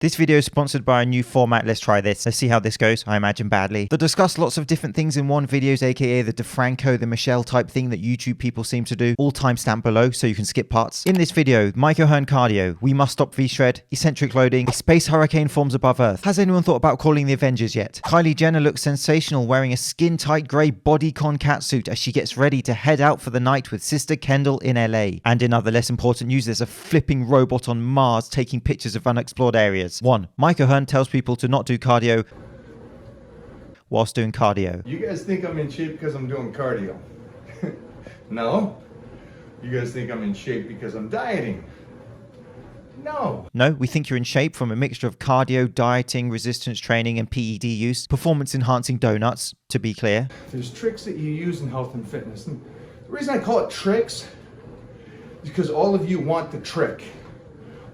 This video is sponsored by a new format. Let's try this. Let's see how this goes. I imagine badly. They discuss lots of different things in one videos, aka the DeFranco, the Michelle type thing that YouTube people seem to do. All timestamped below so you can skip parts. In this video, Hearn cardio, we must stop VShred, eccentric loading, a space hurricane forms above Earth. Has anyone thought about calling the Avengers yet? Kylie Jenner looks sensational wearing a skin-tight grey bodycon catsuit as she gets ready to head out for the night with sister Kendall in LA. And in other less important news, there's a flipping robot on Mars taking pictures of unexplored areas. 1. Hearn tells people to not do cardio whilst doing cardio. You guys think I'm in shape because I'm doing cardio? No. You guys think I'm in shape because I'm dieting? No. No, we think you're in shape from a mixture of cardio, dieting, resistance training, and PED use. Performance-enhancing donuts, to be clear. There's tricks that you use in health and fitness. And the reason I call it tricks is because all of you want the trick.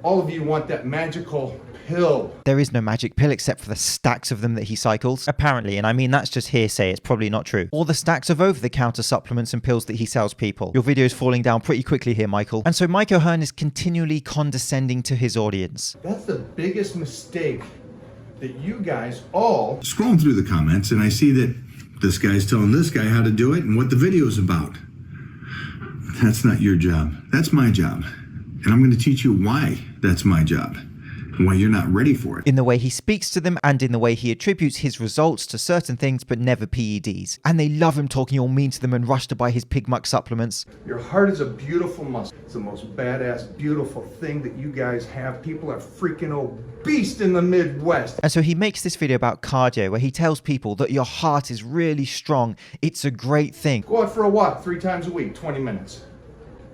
All of you want that magical pill. There is no magic pill except for the stacks of them that he cycles. Apparently, and I mean that's just hearsay, it's probably not true. Or the stacks of over-the-counter supplements and pills that he sells people. Your video is falling down pretty quickly here, Michael. And so Hearn is continually condescending to his audience. That's the biggest mistake that you guys all... Scrolling through the comments and I see that this guy's telling this guy how to do it and what the video is about. That's not your job. That's my job. And I'm going to teach you why that's my job. Why you're not ready for it. In the way he speaks to them and in the way he attributes his results to certain things but never PEDs. And they love him talking all mean to them and rush to buy his pig muck supplements. Your heart is a beautiful muscle. It's the most badass, beautiful thing that you guys have. People are freaking obese in the Midwest. And so he makes this video about cardio where he tells people that your heart is really strong. It's a great thing. Go out for a walk 3 times a week, 20 minutes.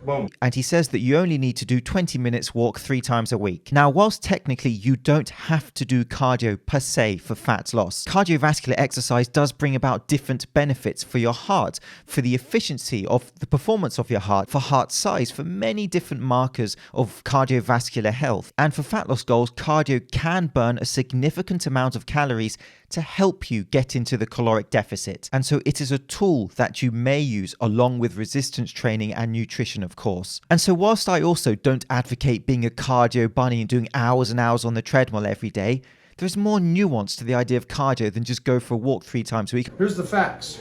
Boom. And he says that you only need to do 20 minutes walk 3 times a week. Now, whilst technically you don't have to do cardio per se for fat loss, cardiovascular exercise does bring about different benefits for your heart, for the efficiency of the performance of your heart, for heart size, for many different markers of cardiovascular health. And for fat loss goals, cardio can burn a significant amount of calories to help you get into the caloric deficit. And so it is a tool that you may use along with resistance training and nutrition, of course. And so whilst I also don't advocate being a cardio bunny and doing hours and hours on the treadmill every day, there's more nuance to the idea of cardio than just go for a walk 3 times a week. Here's the facts.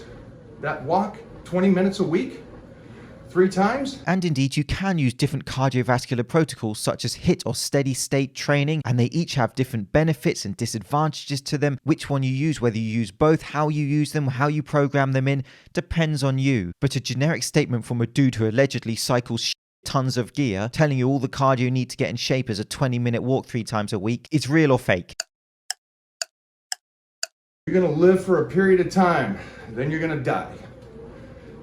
That walk, 20 minutes a week, 3 times. And indeed, you can use different cardiovascular protocols such as HIIT or steady state training, and they each have different benefits and disadvantages to them. Which one you use, whether you use both, how you use them, how you program them in, depends on you. But a generic statement from a dude who allegedly cycles tons of gear, telling you all the cardio you need to get in shape is a 20-minute walk 3 times a week, is real or fake. You're gonna live for a period of time, then you're gonna die.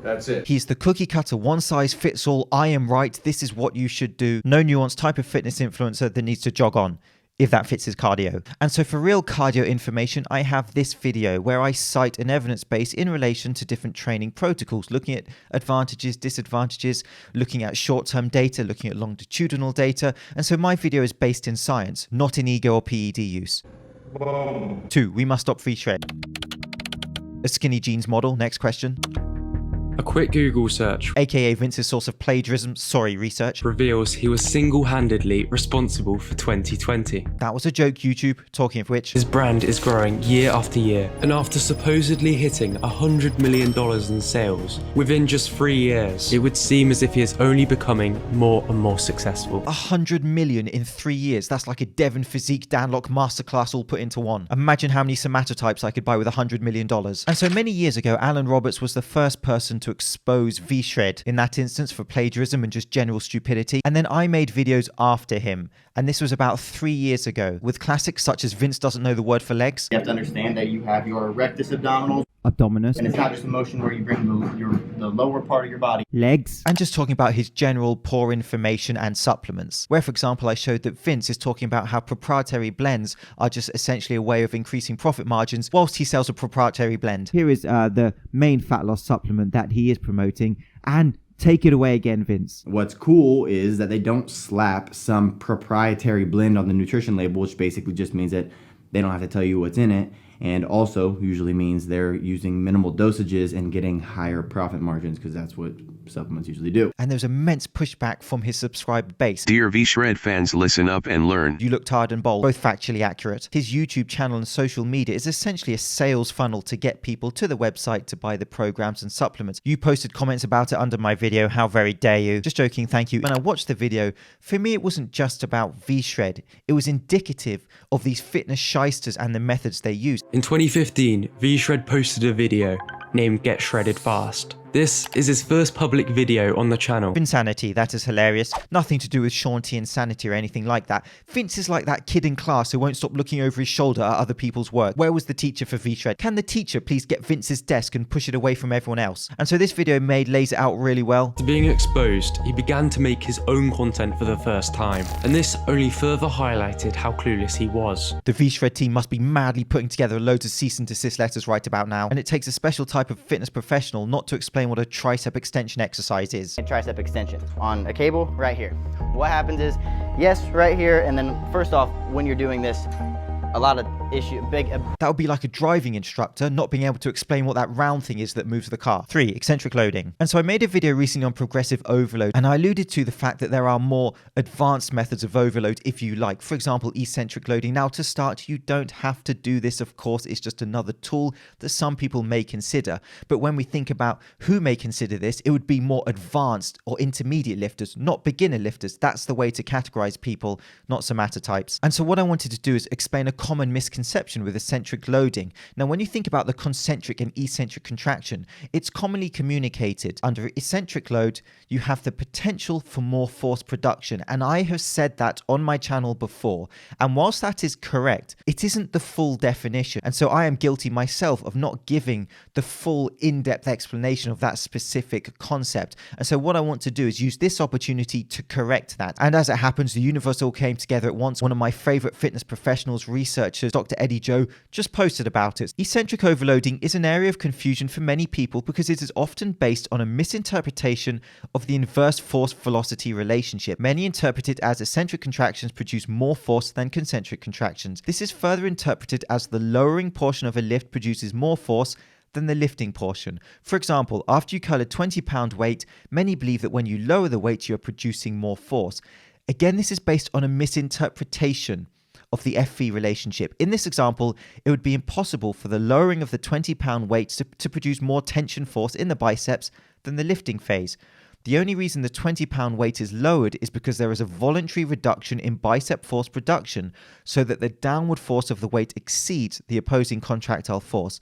That's it. He's the cookie cutter, one size fits all, I am right, this is what you should do, no nuance type of fitness influencer that needs to jog on, if that fits his cardio. And so for real cardio information, I have this video where I cite an evidence base in relation to different training protocols, looking at advantages, disadvantages, looking at short-term data, looking at longitudinal data. And so my video is based in science, not in ego or PED use. Boom. 2. We must stop VShred. A skinny jeans model, next question. A quick Google search, AKA Vince's source of plagiarism, sorry research, reveals he was single-handedly responsible for 2020. That was a joke, YouTube, talking of which. His brand is growing year after year, and after supposedly hitting $100 million in sales within just 3 years, it would seem as if he is only becoming more and more successful. 100 million in 3 years. That's like a Devon Physique Danlock masterclass all put into one. Imagine how many somatotypes I could buy with $100 million. And so many years ago, Alan Roberts was the first person to expose VShred in that instance for plagiarism and just general stupidity. And then I made videos after him. And this was about 3 years ago with classics such as Vince doesn't know the word for legs. You have to understand that you have your rectus abdominals. Abdominus. And it's not just a motion where you bring the lower part of your body. Legs. And just talking about his general poor information and supplements. Where, for example, I showed that Vince is talking about how proprietary blends are just essentially a way of increasing profit margins whilst he sells a proprietary blend. Here is the main fat loss supplement that he is promoting. And take it away again, Vince. What's cool is that they don't slap some proprietary blend on the nutrition label, which basically just means that they don't have to tell you what's in it, and also usually means they're using minimal dosages and getting higher profit margins because that's what supplements usually do. And there was immense pushback from his subscriber base. Dear VShred fans, listen up and learn. You looked hard and bold, both factually accurate. His YouTube channel and social media is essentially a sales funnel to get people to the website to buy the programs and supplements. You posted comments about it under my video. How very dare you? Just joking, thank you. When I watched the video, for me it wasn't just about VShred. It was indicative of these fitness shysters and the methods they use. In 2015, VShred posted a video named Get Shredded Fast. This is his first public video on the channel. Insanity, that is hilarious. Nothing to do with Shaun T insanity or anything like that. Vince is like that kid in class who won't stop looking over his shoulder at other people's work. Where was the teacher for VShred? Can the teacher please get Vince's desk and push it away from everyone else? And so this video lays it out really well. After being exposed, he began to make his own content for the first time, and this only further highlighted how clueless he was. The VShred team must be madly putting together loads of cease and desist letters right about now, and it takes a special type of fitness professional not to explain what a tricep extension exercise is. A tricep extension on a cable right here. What happens is, yes, right here, and then first off, when you're doing this, a lot of that would be like a driving instructor not being able to explain what that round thing is that moves the car. 3. Eccentric loading. And so I made a video recently on progressive overload, and I alluded to the fact that there are more advanced methods of overload if you like. For example, eccentric loading. Now to start, you don't have to do this, of course. It's just another tool that some people may consider. But when we think about who may consider this, it would be more advanced or intermediate lifters, not beginner lifters. That's the way to categorize people, not somatotypes. And so what I wanted to do is explain a common misconception with eccentric loading. Now, when you think about the concentric and eccentric contraction, it's commonly communicated. Under eccentric load, you have the potential for more force production. And I have said that on my channel before. And whilst that is correct, it isn't the full definition. And so I am guilty myself of not giving the full in-depth explanation of that specific concept. And so what I want to do is use this opportunity to correct that. And as it happens, the universe all came together at once. One of my favorite fitness professionals, researchers, Dr. Eddie Joe, just posted about it. Eccentric overloading is an area of confusion for many people because it is often based on a misinterpretation of the inverse force-velocity relationship. Many interpret it as eccentric contractions produce more force than concentric contractions. This is further interpreted as the lowering portion of a lift produces more force than the lifting portion. For example, after you curl a 20-pound weight, many believe that when you lower the weight, you're producing more force. Again, this is based on a misinterpretation of the FV relationship. In this example, it would be impossible for the lowering of the 20-pound weight to produce more tension force in the biceps than the lifting phase. The only reason the 20-pound weight is lowered is because there is a voluntary reduction in bicep force production so that the downward force of the weight exceeds the opposing contractile force.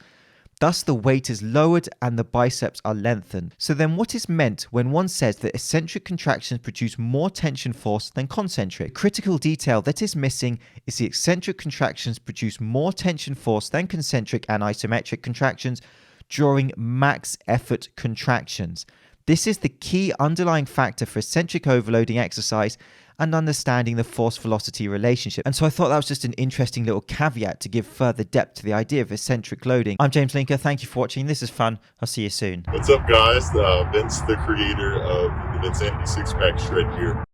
Thus, the weight is lowered and the biceps are lengthened. So then what is meant when one says that eccentric contractions produce more tension force than concentric? Critical detail that is missing is the eccentric contractions produce more tension force than concentric and isometric contractions during max effort contractions. This is the key underlying factor for eccentric overloading exercise and understanding the force-velocity relationship. And so I thought that was just an interesting little caveat to give further depth to the idea of eccentric loading. I'm James Linker. Thank you for watching. This is fun. I'll see you soon. What's up, guys? Vince, the creator of the Vince Andy Six Pack Shred here.